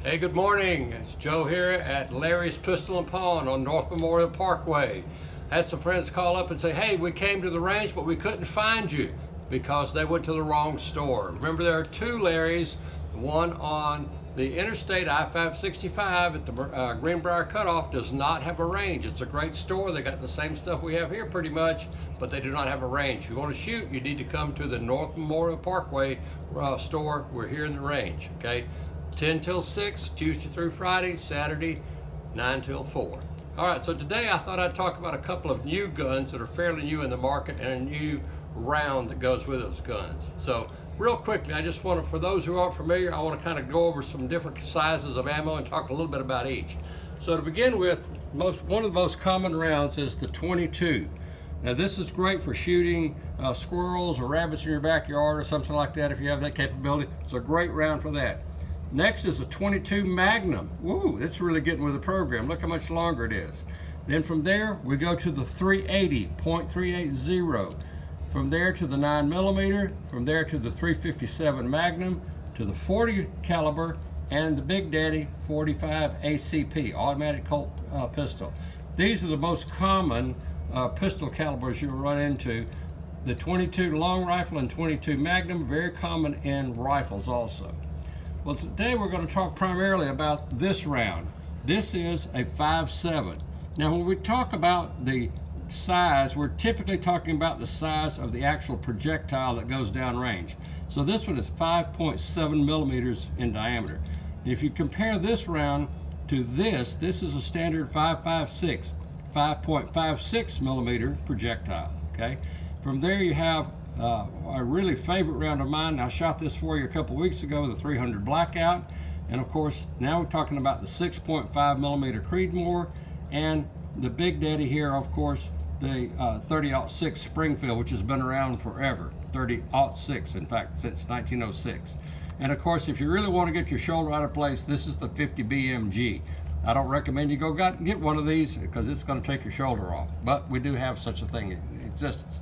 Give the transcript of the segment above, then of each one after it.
Hey, good morning. It's Joe here at Larry's Pistol and Pawn on North Memorial Parkway. Had some friends call up and say, hey, we came to the range, but we couldn't find you because they went to the wrong store. Remember, there are two Larrys, one on the Interstate I-565 at the Greenbrier Cutoff does not have a range. It's a great store. They got the same stuff we have here pretty much, but they do not have a range. If you want to shoot, you need to come to the North Memorial Parkway store. We're here in the range, okay? 10 till 6, Tuesday through Friday, Saturday, 9 till 4. All right, so today I thought I'd talk about a couple of new guns that are fairly new in the market and a new round that goes with those guns. So real quickly, I just want to, for those who aren't familiar, I want to kind of go over some different sizes of ammo and talk a little bit about each. So to begin with, one of the most common rounds is the 22. Now this is great for shooting squirrels or rabbits in your backyard or something like that if you have that capability. It's a great round for that. Next is a 22 Magnum. Woo, it's really getting with the program. Look how much longer it is. Then from there, we go to the 380, .380. From there to the 9mm, from there to the 357 Magnum, to the 40 caliber, and the Big Daddy 45 ACP, automatic Colt pistol. These are the most common pistol calibers you'll run into. The 22 long rifle and 22 Magnum, very common in rifles also. Well, today we're going to talk primarily about this round. This is a 5.7. Now, when we talk about the size, we're typically talking about the size of the actual projectile that goes down range. So this one is 5.7 millimeters in diameter. If you compare this round to this is a standard 5.56 millimeter projectile, okay? From there you have a really favorite round of mine. I shot this for you a couple weeks ago with a 300 Blackout, and of course now we're talking about the 6.5 millimeter Creedmoor and the Big Daddy here, of course, the 30-06 Springfield, which has been around forever, 30-06 in fact since 1906. And of course, if you really want to get your shoulder out of place, this is the 50 BMG. I don't recommend you go get one of these because it's going to take your shoulder off, but we do have such a thing in existence.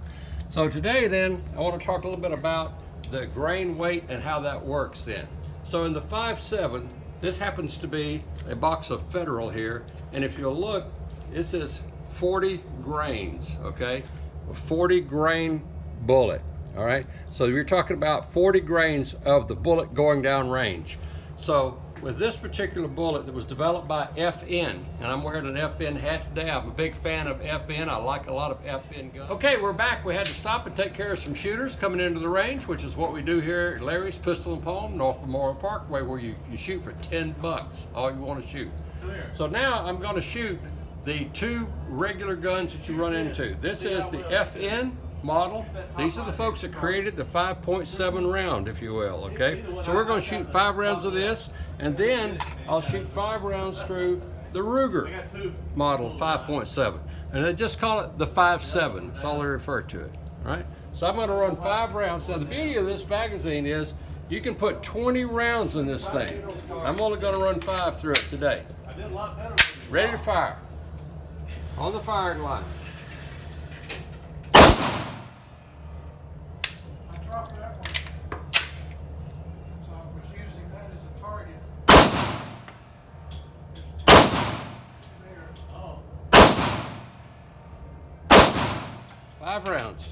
So today then, I want to talk a little bit about the grain weight and how that works then. So in the 5.7, this happens to be a box of Federal here, and if you'll look, it says 40 grains, okay? A 40 grain bullet, all right? So you're talking about 40 grains of the bullet going down range. So with this particular bullet that was developed by FN, and I'm wearing an FN hat today. I'm a big fan of FN. I like a lot of FN guns. Okay, we're back. We had to stop and take care of some shooters coming into the range, which is what we do here at Larry's Pistol and Pawn, North Memorial Parkway, where you shoot for 10 bucks, all you want to shoot. So now I'm going to shoot the two regular guns that you run into. This is the FN model. These are the folks that created the 5.7 round, if you will, okay? So we're going to shoot 5 rounds of this, and then I'll shoot 5 rounds through the Ruger model 5.7. And they just call it the 5.7. That's all they refer to it, all right? So I'm going to run 5 rounds. Now the beauty of this magazine is you can put 20 rounds in this thing. I'm only going to run 5 through it today. Ready to fire. On the firing line. Five rounds.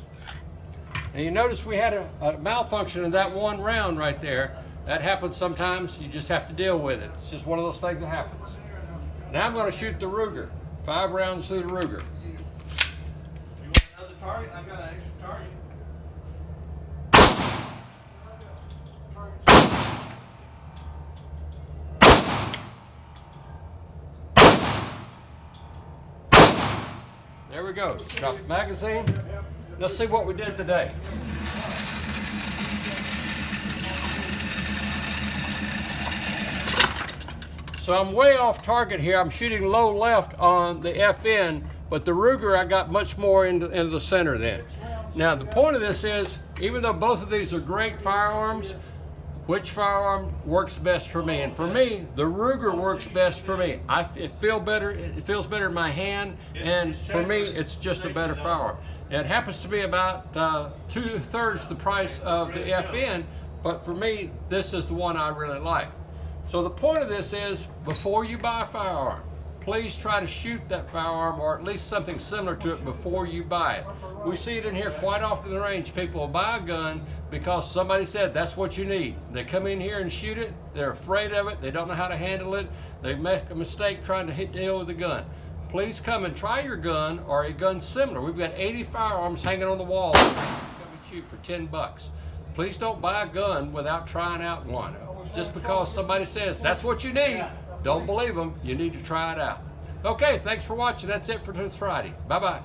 And you notice we had a malfunction in that one round right there. That happens sometimes. You just have to deal with it. It's just one of those things that happens. Now I'm going to shoot the Ruger. 5 rounds through the Ruger. You want another target? I've got an extra target. There we go. Drop the magazine. Let's see what we did today. So I'm way off target here. I'm shooting low left on the FN, but the Ruger I got much more into the center then. Now the point of this is, even though both of these are great firearms, which firearm works best for me? And for me, the Ruger works best for me. It feels better in my hand, and for me, it's just a better firearm. It happens to be about 2/3 the price of the FN, but for me, this is the one I really like. So the point of this is, before you buy a firearm, please try to shoot that firearm or at least something similar to it before you buy it. We see it in here quite often in the range. People will buy a gun because somebody said that's what you need. They come in here and shoot it. They're afraid of it. They don't know how to handle it. They make a mistake trying to deal with the gun. Please come and try your gun or a gun similar. We've got 80 firearms hanging on the wall. Come and shoot for $10. Please don't buy a gun without trying out one. Just because somebody says that's what you need, don't believe them. You need to try it out. Okay, thanks for watching. That's it for this Friday. Bye-bye.